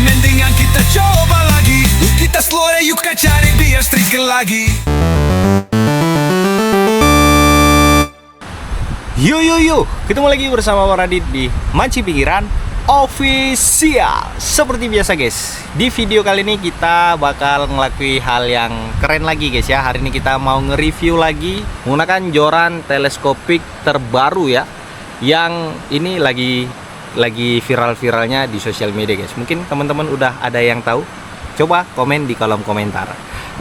mendingan kita coba lagi. Yuk kita slow ya, yuk kita cari biar striker lagi. Yo, ketemu lagi bersama Radit di Manci Pikiran Official. Seperti biasa guys, di video kali ini kita bakal ngelakuin hal yang keren lagi guys ya. Hari ini kita mau nge-review lagi menggunakan joran teleskopik terbaru ya, yang ini lagi viral-viralnya di sosial media guys. Mungkin teman-teman udah ada yang tahu, coba komen di kolom komentar.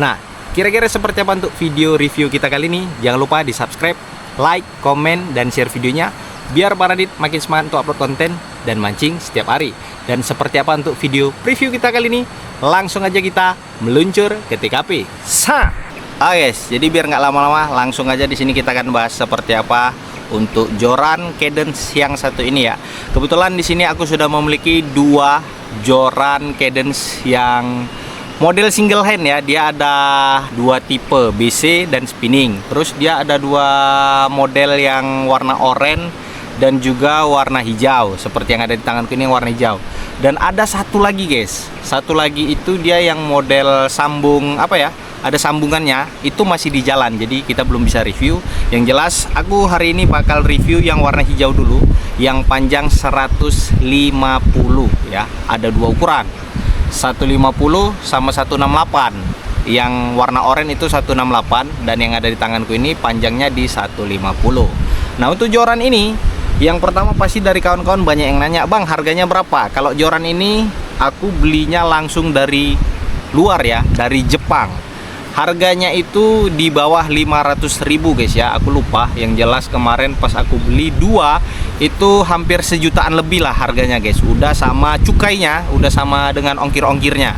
Nah, kira-kira seperti apa untuk video review kita kali ini? Jangan lupa di subscribe, like, komen, dan share videonya biar para Radit makin semangat untuk upload konten dan mancing setiap hari. Dan seperti apa untuk video preview kita kali ini? Langsung aja kita meluncur ke TKP. Guys, jadi biar nggak lama-lama, langsung aja di sini kita akan bahas seperti apa untuk joran Cadence yang satu ini ya. Kebetulan di sini aku sudah memiliki dua joran Cadence yang model single hand ya. Dia ada dua tipe, BC dan spinning. Terus dia ada dua model yang warna oranye dan juga warna hijau, seperti yang ada di tanganku ini warna hijau. Dan ada satu lagi guys, satu lagi itu dia yang model sambung apa ya, ada sambungannya, itu masih di jalan, jadi kita belum bisa review. Yang jelas aku hari ini bakal review yang warna hijau dulu, yang panjang 150 ya. Ada dua ukuran, 150 sama 168. Yang warna oranye itu 168, dan yang ada di tanganku ini panjangnya di 150. Nah, untuk joran ini, yang pertama pasti dari kawan-kawan banyak yang nanya, "Bang, harganya berapa?" Kalau joran ini aku belinya langsung dari luar ya, dari Jepang. Harganya itu di bawah 500.000 guys ya, aku lupa. Yang jelas kemarin pas aku beli dua itu hampir sejutaan lebih lah harganya guys. Udah sama cukainya, udah sama dengan ongkir-ongkirnya.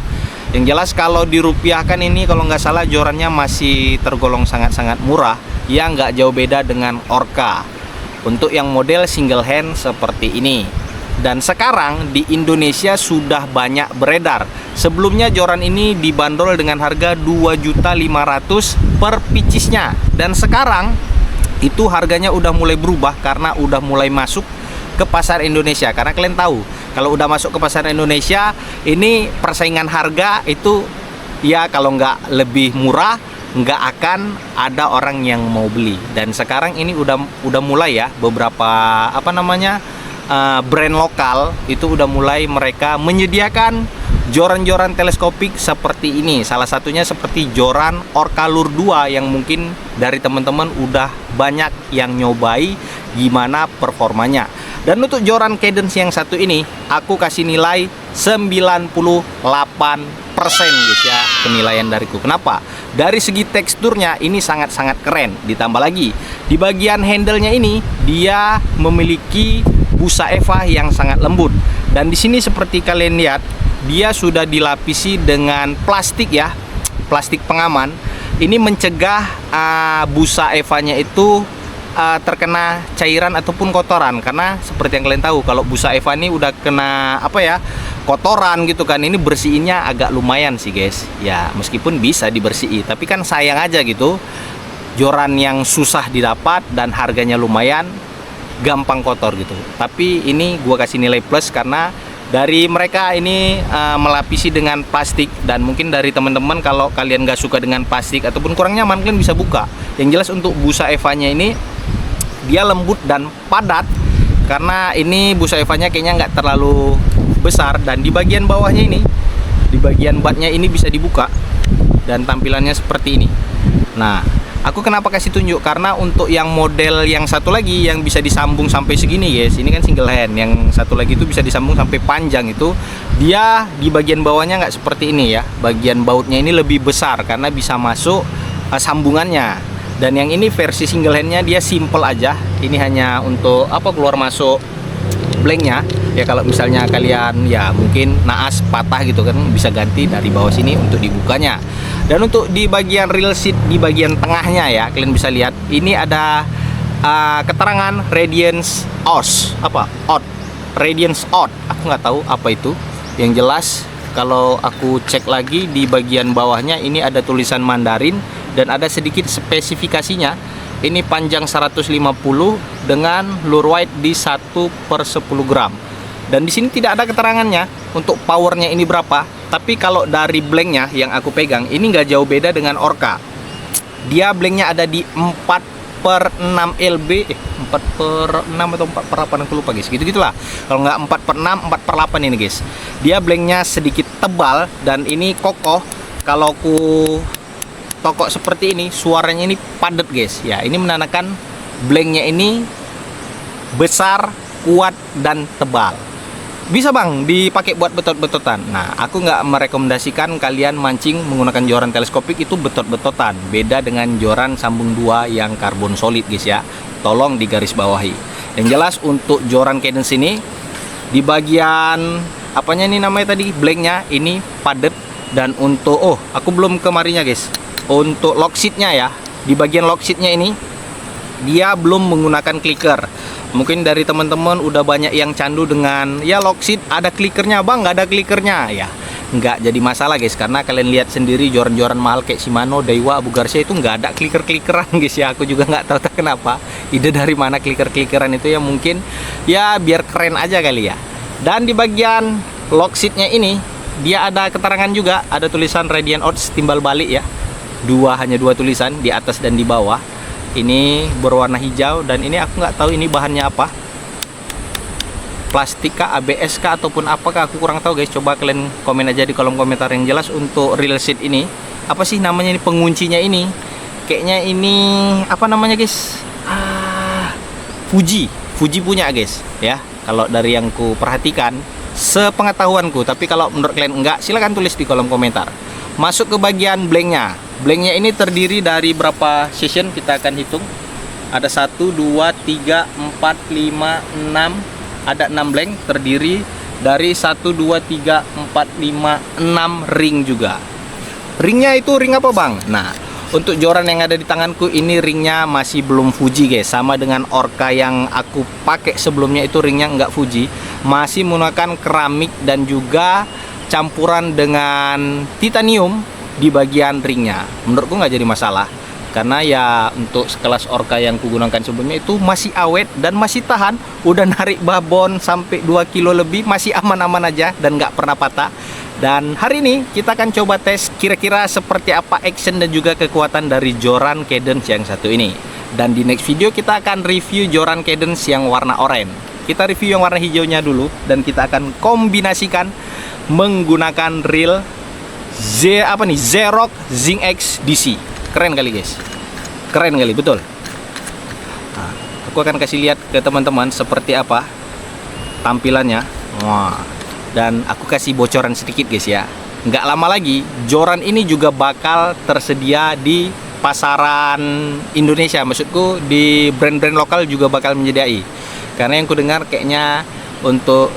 Yang jelas kalau dirupiahkan ini, kalau nggak salah jorannya masih tergolong sangat-sangat murah ya, nggak jauh beda dengan Orca untuk yang model single hand seperti ini. Dan sekarang di Indonesia sudah banyak beredar. Sebelumnya joran ini dibanderol dengan harga 2.500.000 per picisnya. Dan sekarang itu harganya udah mulai berubah karena udah mulai masuk ke pasar Indonesia. Karena kalian tahu, kalau udah masuk ke pasar Indonesia, ini persaingan harga itu ya, kalau nggak lebih murah, nggak akan ada orang yang mau beli. Dan sekarang ini udah mulai ya, beberapa brand lokal itu udah mulai mereka menyediakan joran-joran teleskopik seperti ini. Salah satunya seperti joran Orca Lure 2 yang mungkin dari teman-teman udah banyak yang nyobai gimana performanya. Dan untuk joran Cadence yang satu ini aku kasih nilai 98% guys ya, penilaian dariku. Kenapa? Dari segi teksturnya ini sangat-sangat keren. Ditambah lagi di bagian handle-nya ini dia memiliki busa eva yang sangat lembut. Dan di sini seperti kalian lihat, dia sudah dilapisi dengan plastik ya, plastik pengaman. Ini mencegah busa evanya itu terkena cairan ataupun kotoran. Karena seperti yang kalian tahu, kalau busa eva ini udah kena kotoran gitu kan, ini bersihinnya agak lumayan sih guys ya. Meskipun bisa dibersihin, tapi kan sayang aja gitu, joran yang susah didapat dan harganya lumayan, gampang kotor gitu. Tapi ini gua kasih nilai plus karena dari mereka ini melapisi dengan plastik. Dan mungkin dari teman-teman kalau kalian gak suka dengan plastik ataupun kurang nyaman, kalian bisa buka. Yang jelas untuk busa evanya ini dia lembut dan padat, karena ini busa evanya kayaknya nggak terlalu besar. Dan di bagian bawahnya ini, di bagian batnya ini bisa dibuka dan tampilannya seperti ini. Nah, aku kenapa kasih tunjuk, karena untuk yang model yang satu lagi yang bisa disambung sampai segini guys, ini kan single hand. Yang satu lagi itu bisa disambung sampai panjang, itu dia di bagian bawahnya nggak seperti ini ya. Bagian bautnya ini lebih besar karena bisa masuk sambungannya. Dan yang ini versi single handnya dia simple aja. Ini hanya untuk keluar masuk blanknya ya. Kalau misalnya kalian ya mungkin naas patah gitu kan, bisa ganti dari bawah sini untuk dibukanya. Dan untuk di bagian reel seat di bagian tengahnya ya, kalian bisa lihat ini ada keterangan Radiance Radiance Out. Aku nggak tahu apa itu. Yang jelas kalau aku cek lagi di bagian bawahnya ini ada tulisan Mandarin dan ada sedikit spesifikasinya. Ini panjang 150 dengan lure weight di 1/10 gram. Dan di sini tidak ada keterangannya untuk powernya ini berapa. Tapi kalau dari blanknya yang aku pegang, ini nggak jauh beda dengan Orca. Dia blanknya ada di 4/6 lb, 4/6 atau 4/8, aku lupa guys. Gitu-gitulah. Kalau nggak 4/6, 4/8 ini guys. Dia blanknya sedikit tebal dan ini kokoh. Kalau ku tokok seperti ini, suaranya ini padat guys. Ya, ini menandakan blanknya ini besar, kuat dan tebal. Bisa bang dipakai buat betot-betotan. Nah, aku nggak merekomendasikan kalian mancing menggunakan joran teleskopik itu betot-betotan. Beda dengan joran sambung 2 yang karbon solid guys ya. Tolong digarisbawahi. Yang jelas untuk joran cadence ini di bagian apanya nih namanya tadi, blanknya ini padat. Dan untuk aku belum kemarinya guys. Untuk lock seatnya ya, di bagian lock seatnya ini dia belum menggunakan clicker. Mungkin dari teman-teman udah banyak yang candu dengan ya lock seat ada clickernya bang, nggak ada clickernya ya, nggak jadi masalah guys, karena kalian lihat sendiri joran-joran mahal kayak Shimano, Daiwa, Abu Garcia itu nggak ada clicker-clickeran guys ya. Aku juga nggak tahu kenapa, ide dari mana clicker-clickeran itu ya, mungkin ya biar keren aja kali ya. Dan di bagian lock seatnya ini dia ada keterangan juga, ada tulisan Radiant Odds timbal balik ya, hanya dua tulisan di atas dan di bawah. Ini berwarna hijau dan ini aku nggak tahu ini bahannya apa, plastik kah, ABS kah, ataupun apakah, aku kurang tahu guys. Coba kalian komen aja di kolom komentar. Yang jelas untuk reel seat ini apa sih namanya, ini penguncinya ini kayaknya ini apa namanya guys, Fuji punya guys ya, kalau dari yang ku perhatikan sepengetahuanku. Tapi kalau menurut kalian enggak, silahkan tulis di kolom komentar. Masuk ke bagian blanknya. Blanknya ini terdiri dari berapa session, kita akan hitung. Ada 1, 2, 3, 4, 5, 6. Ada 6 blank, terdiri dari 1, 2, 3, 4, 5, 6 ring juga. Ringnya itu ring apa bang? Nah, untuk joran yang ada di tanganku ini ringnya masih belum Fuji guys. Sama dengan Orca yang aku pakai sebelumnya, itu ringnya enggak Fuji. Masih menggunakan keramik dan juga campuran dengan titanium di bagian ringnya. Menurutku nggak jadi masalah, karena ya untuk sekelas Orca yang kugunakan sebelumnya itu masih awet dan masih tahan. Udah narik babon sampai 2 kilo lebih, masih aman-aman aja dan nggak pernah patah. Dan hari ini kita akan coba tes kira-kira seperti apa action dan juga kekuatan dari joran cadence yang satu ini. Dan di next video kita akan review joran cadence yang warna oranye. Kita review yang warna hijaunya dulu dan kita akan kombinasikan menggunakan reel Zerox Zing X DC. Keren kali guys, keren kali betul. Nah, aku akan kasih lihat ke teman-teman seperti apa tampilannya. Wah, dan aku kasih bocoran sedikit guys ya, nggak lama lagi joran ini juga bakal tersedia di pasaran Indonesia. Maksudku di brand-brand lokal juga bakal menyediai, karena yang ku dengar kayaknya untuk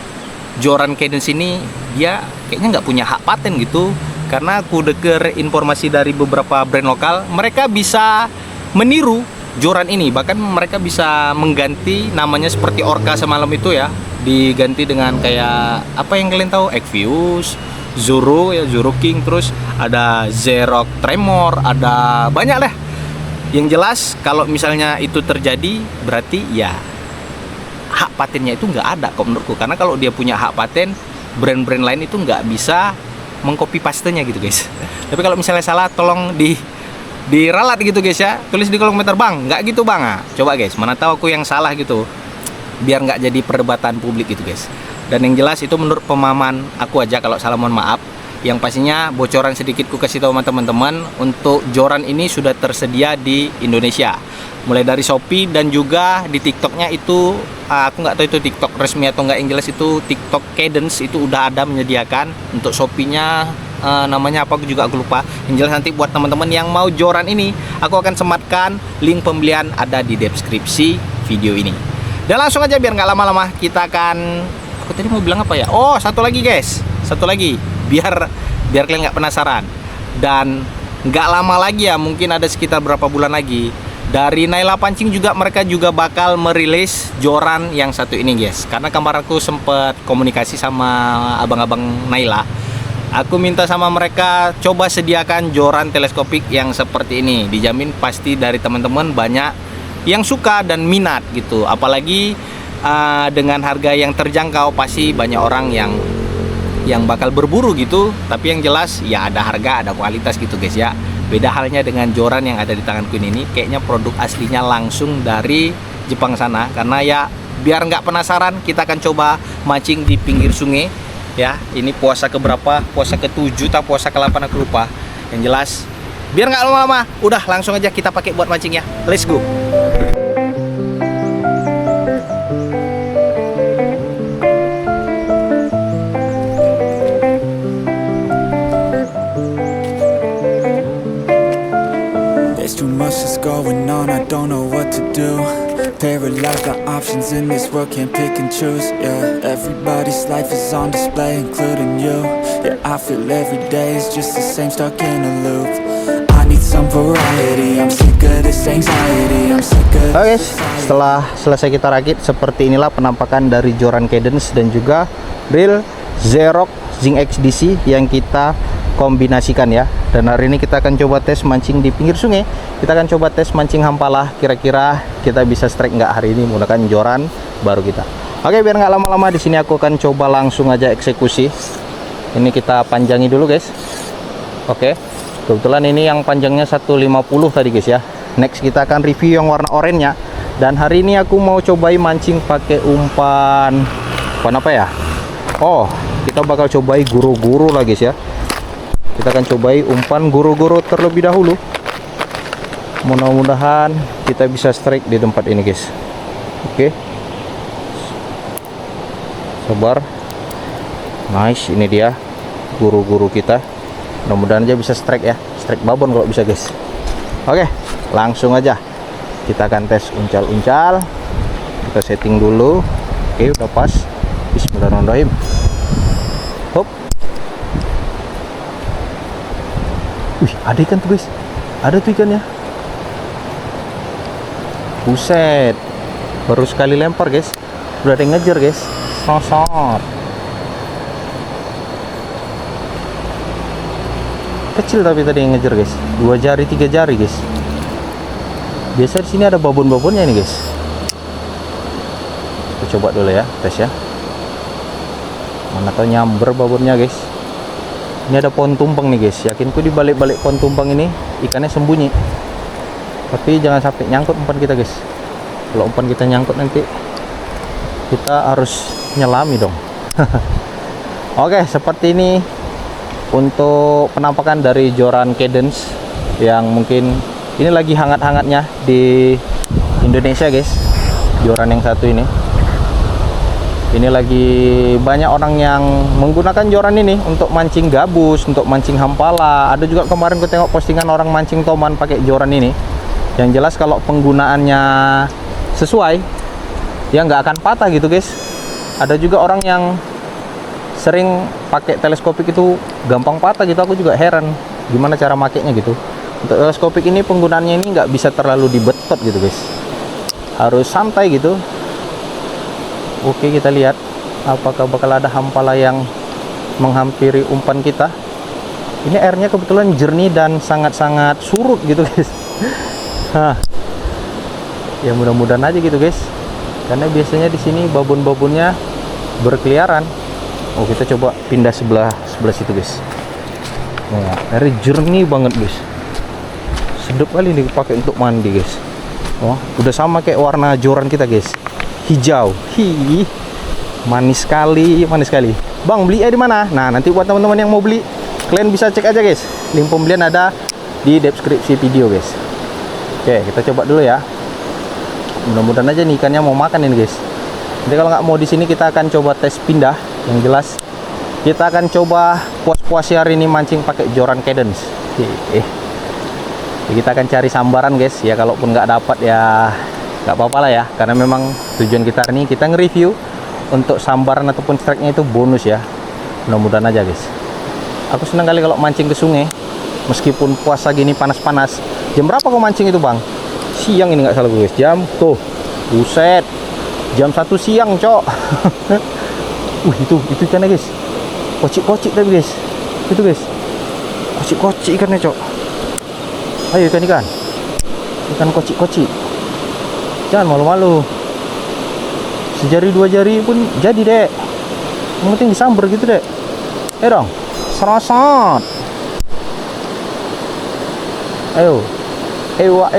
joran cadence ini dia kayaknya nggak punya hak paten gitu. Karena aku dengar informasi dari beberapa brand lokal, mereka bisa meniru joran ini, bahkan mereka bisa mengganti namanya seperti Orca semalam itu ya, diganti dengan kayak apa yang kalian tahu, Equius, Zoro ya, Zoro King, terus ada Zerox Tremor, ada banyak lah. Yang jelas kalau misalnya itu terjadi berarti ya hak patennya itu nggak ada kok menurutku, karena kalau dia punya hak paten, brand-brand lain itu nggak bisa mengcopy pastenya gitu guys. Tapi kalau misalnya salah, tolong diralat gitu guys ya, tulis di kolom komentar bang, nggak gitu bang. Nah, coba guys, mana tahu aku yang salah gitu, biar nggak jadi perdebatan publik gitu guys. Dan yang jelas itu menurut pemahaman aku aja, kalau salah mohon maaf. Yang pastinya bocoran sedikit ku kasih tahu sama teman-teman, untuk joran ini sudah tersedia di Indonesia, mulai dari Shopee dan juga di TikToknya itu aku nggak tahu itu TikTok resmi atau nggak. Yang jelas itu TikTok Cadence itu udah ada menyediakan. Untuk Shopee-nya namanya apa aku lupa. Yang jelas nanti buat teman-teman yang mau joran ini, aku akan sematkan link pembelian ada di deskripsi video ini. Dan langsung aja biar nggak lama-lama, kita akan, aku tadi mau bilang apa ya, satu lagi guys, satu lagi biar kalian nggak penasaran. Dan nggak lama lagi ya, mungkin ada sekitar berapa bulan lagi, dari Naila Pancing juga, mereka juga bakal merilis joran yang satu ini guys. Karena kemarin aku sempet komunikasi sama abang-abang Naila, aku minta sama mereka coba sediakan joran teleskopik yang seperti ini. Dijamin pasti dari teman-teman banyak yang suka dan minat gitu. Apalagi dengan harga yang terjangkau pasti banyak orang yang bakal berburu gitu. Tapi yang jelas ya ada harga, ada kualitas gitu guys ya. Beda halnya dengan joran yang ada di tanganku ini, kayaknya produk aslinya langsung dari Jepang sana. Karena ya biar nggak penasaran, kita akan coba mancing di pinggir sungai ya. Ini puasa keberapa? Puasa ke-7 atau puasa ke-8 aku lupa. Yang jelas biar nggak lama-lama, udah langsung aja kita pakai buat mancing ya. Let's go. There's too much that's going on, I don't know what to do. Paralyzed by options in this world, can't pick and choose. Yeah, everybody's life is on display, including you. Yeah, I feel every day is just the same, stuck in a loop. I need some variety, I'm sick of this anxiety, I'm sick of Oke guys, setelah selesai kita rakit, seperti inilah penampakan dari joran Cadence dan juga reel Xerox Zing XDC yang kita kombinasikan ya. Dan hari ini kita akan coba tes mancing di pinggir sungai. Kita akan coba tes mancing hampalah. Kira-kira kita bisa strike nggak hari ini menggunakan joran baru kita. Oke, biar nggak lama-lama di sini aku akan coba langsung aja eksekusi. Ini kita panjangi dulu guys. Oke, kebetulan ini yang panjangnya 150 tadi guys ya. Next kita akan review yang warna oranye. Dan hari ini aku mau cobain mancing pakai umpan apa ya? Oh, kita bakal cobain guru-guru lah guys ya. Kita akan cobai umpan guru-guru terlebih dahulu. Mudah-mudahan kita bisa strike di tempat ini guys. Oke, sabar. Nice, ini dia guru-guru kita. Mudah-mudahan aja bisa strike ya. Strike babon kalau bisa guys. Oke, langsung aja kita akan tes uncal-uncal. Kita setting dulu. Oke, udah pas. Bismillahirrahmanirrahim. Hop. Wih, ada ikan tuh guys. Ada tuh ikannya. Buset. Baru sekali lempar guys. Udah ada yang ngejar guys. Sosot. Kecil tapi tadi yang ngejar guys. 2 jari 3 jari guys. Biasa di sini ada babon-babonnya ini guys. Kita coba dulu ya, tes ya. Mana tahu nyamber babonnya guys. Ini ada pohon tumpang nih guys. Yakinku di balik-balik pohon tumpang ini ikannya sembunyi. Tapi jangan sampai nyangkut umpan kita guys. Kalau umpan kita nyangkut nanti kita harus nyelami dong. Oke, seperti ini untuk penampakan dari joran Cadence yang mungkin ini lagi hangat-hangatnya di Indonesia guys. Joran yang satu ini. Ini lagi banyak orang yang menggunakan joran ini untuk mancing gabus, untuk mancing hampala. Ada juga kemarin gue tengok postingan orang mancing toman pakai joran ini. Yang jelas kalau penggunaannya sesuai, ya nggak akan patah gitu guys. Ada juga orang yang sering pakai teleskopik itu gampang patah gitu. Aku juga heran gimana cara makainya gitu. Untuk teleskopik ini penggunaannya ini nggak bisa terlalu dibetot gitu guys. Harus santai gitu. Oke, kita lihat apakah bakal ada hampala yang menghampiri umpan kita. Ini airnya kebetulan jernih dan sangat-sangat surut gitu guys. Ya mudah-mudahan aja gitu guys. Karena biasanya di sini babon-babonnya berkeliaran. Oh, kita coba pindah sebelah situ guys. Nah, airnya jernih banget guys. Sedap kali ini dipakai untuk mandi guys. Oh, udah sama kayak warna joran kita guys. Hijau. Manis sekali, manis sekali. Bang, beli di mana? Nah, nanti buat teman-teman yang mau beli, kalian bisa cek aja guys. Link pembelian ada di deskripsi video guys. Oke, kita coba dulu ya. Mudah-mudahan aja nih ikannya mau makan ini guys. Jadi kalau nggak mau di sini kita akan coba tes pindah. Yang jelas kita akan coba puas-puas hari ini mancing pakai joran Cadence. Kita akan cari sambaran guys. Ya kalaupun nggak dapat ya nggak apa-apa lah ya, karena memang tujuan kita hari ini kita nge-review untuk sambaran ataupun strike-nya itu bonus ya. Mudah-mudahan aja guys. Aku senang kali kalau mancing ke sungai meskipun puasa gini panas-panas. Jam berapa kau mancing itu bang? Siang ini nggak salah gue guys. Jam tuh, buset, jam 1 siang cok. Itu ikannya guys, kocik-kocik tapi guys. Itu guys, kocik-kocik ikannya cok. Ayo ikan kocik-kocik. Jangan malu-malu. Sejari dua jari pun jadi, Dek. Yang penting disambar gitu, Dek. Dong. Serosot. Ayo. Ewa.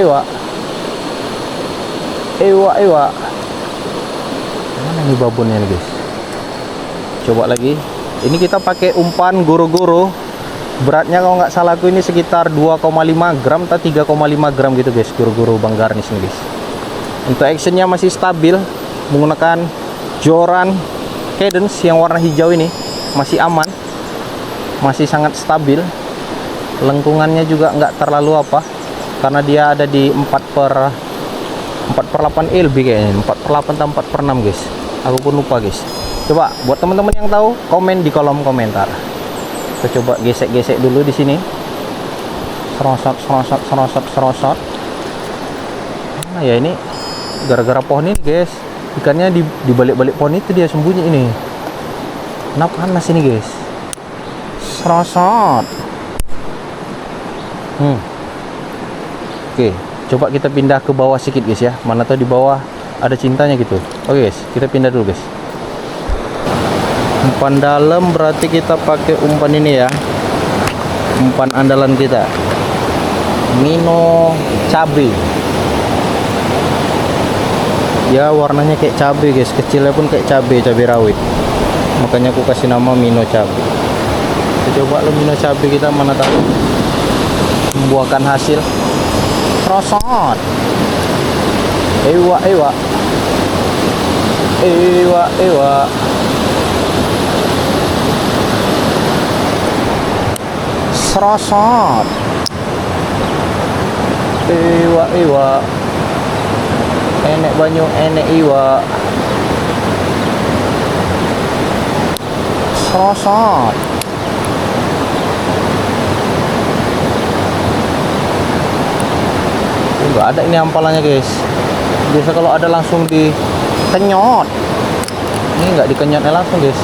Mana nih babonnya nih, guys? Coba lagi. Ini kita pakai umpan goro-goro. Beratnya kalau nggak salah aku ini sekitar 2,5 gram atau 3,5 gram gitu, guys. Goro-goro Bang Garnis nih, guys. Untuk actionnya masih stabil menggunakan joran Cadence yang warna hijau ini, masih aman, masih sangat stabil. Lengkungannya juga nggak terlalu apa, karena dia ada di 4/8 LB kayaknya, 4/8 atau 4/6, guys. Aku pun lupa, guys. Coba buat teman-teman yang tahu, komen di kolom komentar. Kita coba gesek-gesek dulu di sini. Serosot. Nah ya, ini gara-gara pohon ini, guys. Ikannya di balik-balik pohon itu dia sembunyi ini. Kenapa panas ini, guys? Serosot. Oke, coba kita pindah ke bawah sedikit, guys ya. Mana tahu di bawah ada cintanya gitu. Oke, guys, kita pindah dulu, guys. Umpan dalam berarti kita pakai umpan ini ya, umpan andalan kita, Mino cabe. Ya warnanya kayak cabe, guys, kecilnya pun kayak cabe rawit, makanya aku kasih nama Mino cabe. Kita coba lo Mino cabe kita, mana tahu membuahkan hasil. Serosot. Ewa. Serosot. Ewa. Enek banyu, enek iwa. Serosot. Enggak ada ini hampalannya, guys. Biasa kalau ada langsung dikenyot. Ini enggak dikenyotnya langsung, guys.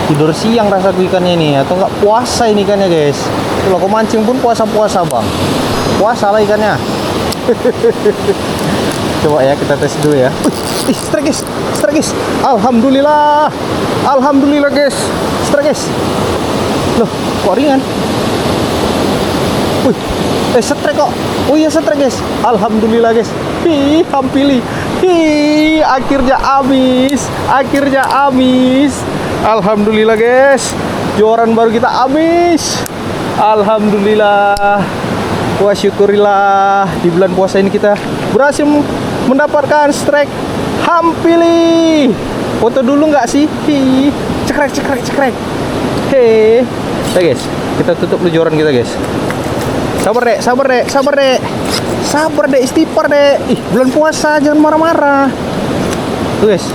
Tidur siang rasaku ikannya ini, atau enggak puasa ini ikannya, guys. Kalau aku mancing pun puasa-puasa, Bang. Puasa lah ikannya. Coba ya kita tes dulu ya. Strike, guys. Alhamdulillah, guys. Strike, guys. Loh, kok ringan? Strike kok. Oh iya, strike, guys. Alhamdulillah, guys. Hampili. Akhirnya habis. Alhamdulillah, guys. Joran baru kita habis. Alhamdulillah. Wah, syukurillah, di bulan puasa ini kita berhasil mendapatkan strike hampili. Foto dulu nggak sih? Cekrek. Oke, guys, kita tutup dulu joran kita, guys. Sabar dek, istighfar dek. Bulan puasa, jangan marah-marah. Tuh, guys,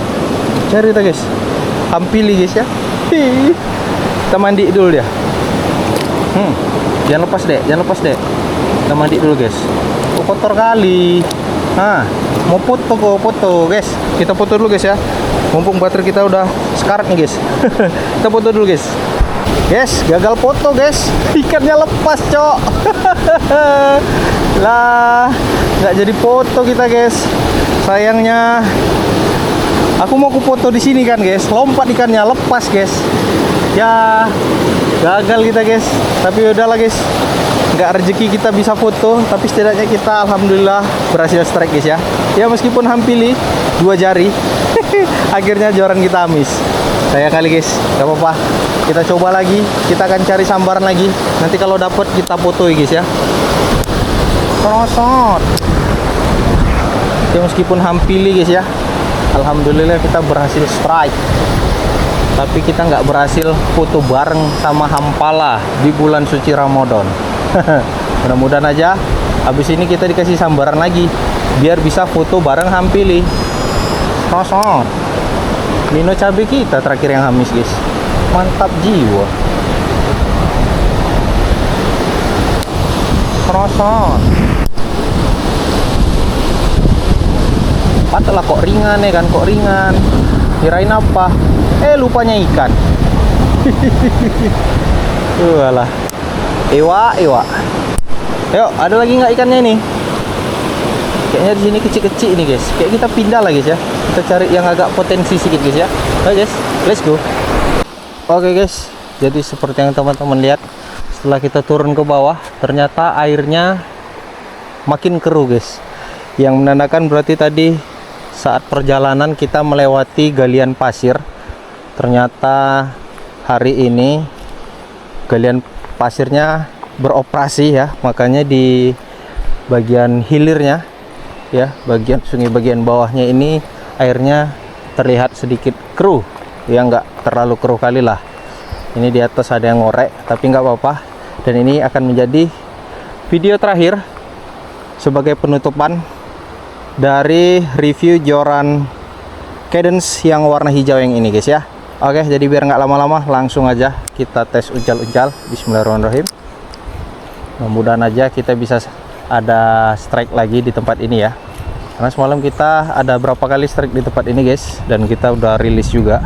cari kita, guys, hampili, guys ya. Kita mandi dulu dia. Jangan lepas dek. Kita mandi dulu, guys. Oh, kotor kali. Mau foto, guys. Kita foto dulu, guys ya. Mumpung baterai kita udah sekarat nih, guys. Kita foto dulu, guys. Guys, gagal foto, guys. Ikannya lepas, cok. Lah, nggak jadi foto kita, guys. Sayangnya. Aku mau foto di sini kan, guys. Lompat ikannya lepas, guys. Ya, gagal kita, guys. Tapi udahlah, guys. Nggak rezeki kita bisa foto, tapi setidaknya kita alhamdulillah berhasil strike, guys ya. Ya meskipun hampili 2 jari. Akhirnya joran kita habis. Saya kali, guys, nggak apa-apa. Kita coba lagi, kita akan cari sambaran lagi. Nanti kalau dapat kita foto, guys ya. Serosot. Ya meskipun hampili, guys ya. Alhamdulillah kita berhasil strike. Tapi kita nggak berhasil foto bareng sama hampala di bulan suci Ramadan. Mudah-mudahan aja habis ini kita dikasih sambaran lagi biar bisa foto bareng hampili. Serosot. Mino cabe kita terakhir yang habis, guys. Mantap jiwa. Serosot. Patahlah kok ringan ya kan, kok ringan. Kirain apa? Lupanya ikan. Walah. Ewa. Yuk, ada lagi nggak ikannya ini? Kayaknya di sini kecil-kecil nih, guys. Kayak kita pindah lah, guys ya. Kita cari yang agak potensi sedikit guys ya. Oke guys, let's go. Oke guys, jadi seperti yang teman-teman lihat, setelah kita turun ke bawah, ternyata airnya makin keruh guys. Yang menandakan berarti tadi saat perjalanan kita melewati galian pasir. Ternyata hari ini galian pasirnya beroperasi ya, makanya di bagian hilirnya ya, bagian sungai bagian bawahnya ini airnya terlihat sedikit keruh ya, nggak terlalu keruh kali lah. Ini di atas ada yang ngorek tapi nggak apa-apa, dan ini akan menjadi video terakhir sebagai penutupan dari review joran Cadence yang warna hijau yang ini guys ya. Oke, jadi biar nggak lama-lama langsung aja kita tes uncal-uncal. Bismillahirrahmanirrahim. Mudah-mudahan aja kita bisa ada strike lagi di tempat ini ya, karena semalam kita ada berapa kali strike di tempat ini guys, dan kita udah rilis juga.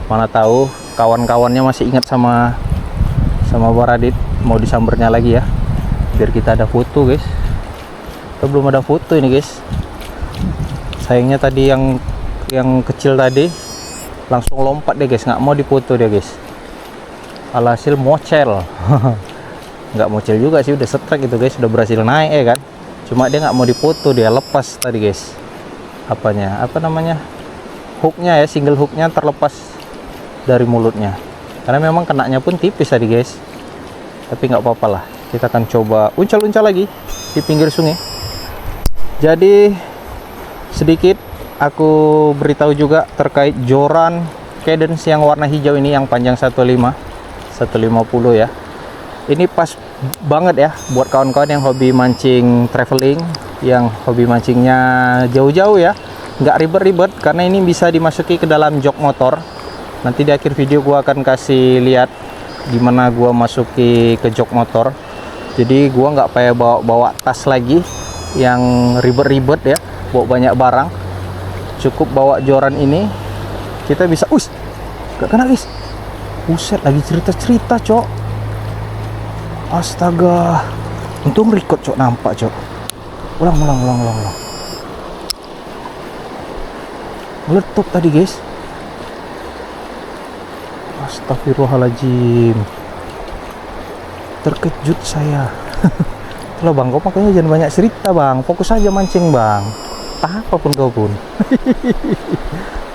Mana tahu kawan-kawannya masih ingat sama Baradit, mau disambernya lagi ya, biar kita ada foto guys. Kita belum ada foto ini guys. Sayangnya tadi yang kecil tadi langsung lompat deh guys, nggak mau dipoto dia guys. Alhasil mocel. Nggak mocel juga sih, udah strike itu guys, udah berhasil naik ya kan. Cuma dia nggak mau dipoto, dia lepas tadi guys. Apa namanya, hooknya ya, single hooknya terlepas dari mulutnya, karena memang kenanya pun tipis tadi guys. Tapi nggak apa-apa lah, kita akan coba uncal-uncal lagi di pinggir sungai. Jadi sedikit aku beritahu juga terkait joran Cadence yang warna hijau ini, yang panjang 150 ya. Ini pas banget ya buat kawan-kawan yang hobi mancing traveling, yang hobi mancingnya jauh-jauh ya, nggak ribet-ribet, karena ini bisa dimasuki ke dalam jok motor. Nanti di akhir video gua akan kasih lihat gimana gua masuki ke jok motor. Jadi gua nggak payah bawa tas lagi yang ribet-ribet ya, bawa banyak barang. Cukup bawa joran ini, kita bisa. Gak kena guys. Buset, lagi cerita-cerita cok. Astaga, untung record cok, nampak cok. Ulang. Meletup tadi guys. Astagfirullahaladzim, terkejut saya. Kalau bang, kau makanya jangan banyak cerita bang, fokus aja mancing bang. Apapun kau pun.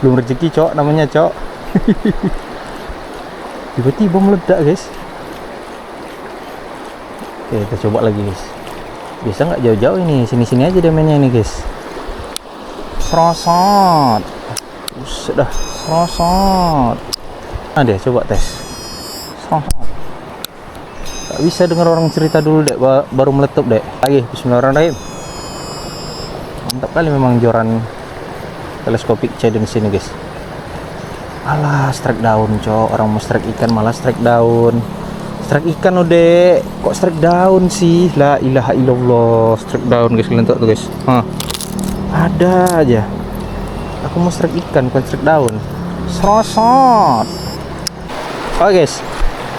Belum rezeki cok namanya cok. Tiba-tiba meledak guys. Oke, kita coba lagi guys. Bisa nggak jauh-jauh ini, sini-sini aja dia mainnya ini guys. Serosot. Sudah serosot. Nah deh, coba tes. Serosot. Gak bisa denger orang cerita dulu deh, baru meletup deh. Lagi, bismillahirrahmanirrahim. Mantap kali memang joran teleskopik Cadence ini guys. Alah, strike down cok, orang mau strike ikan malah strike down. Strike ikan udah, kok strike down sih? La ilaha illallah, strike down guys, kalian tahu tuh guys. Ada aja. Aku mau strike ikan, bukan strike down. Serosot. Oke guys,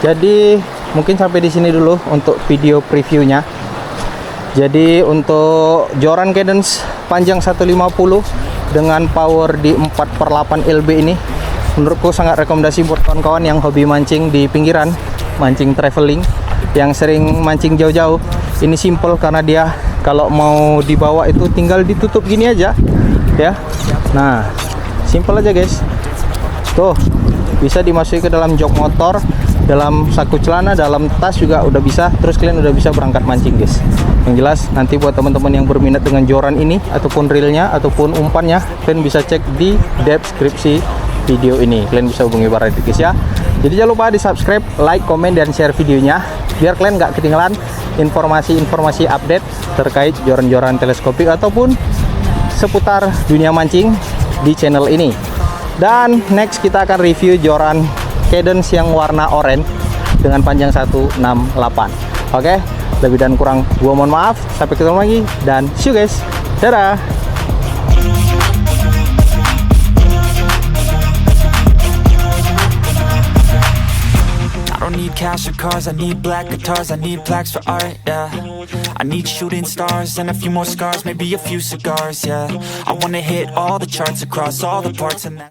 jadi mungkin sampai di sini dulu untuk video previewnya. Jadi untuk joran Cadence panjang 150 dengan power di 4/8 LB ini, menurutku sangat rekomendasi buat kawan-kawan yang hobi mancing di pinggiran, mancing traveling, yang sering mancing jauh-jauh. Ini simple karena dia kalau mau dibawa itu tinggal ditutup gini aja ya. Nah, simple aja guys. Tuh, bisa dimasuki ke dalam jok motor, dalam saku celana, dalam tas juga udah bisa. Terus kalian udah bisa berangkat mancing guys. Yang jelas nanti buat teman-teman yang berminat dengan joran ini ataupun reelnya ataupun umpannya, kalian bisa cek di deskripsi video ini. Kalian bisa hubungi Baradit guys ya. Jadi jangan lupa di subscribe, like, komen, dan share videonya biar kalian nggak ketinggalan informasi-informasi update terkait joran-joran teleskopik ataupun seputar dunia mancing di channel ini. Dan next kita akan review joran Cadence yang warna oranye dengan panjang 168. Oke, lebih dan kurang gua mohon maaf. Sampai ketemu lagi dan see you guys. Dadah. I don't need need cash or cars, I need black guitars, I need plaques for art, yeah. I need shooting stars and a few more scars, maybe a few cigars, yeah. I wanna hit all the charts across all the parts and that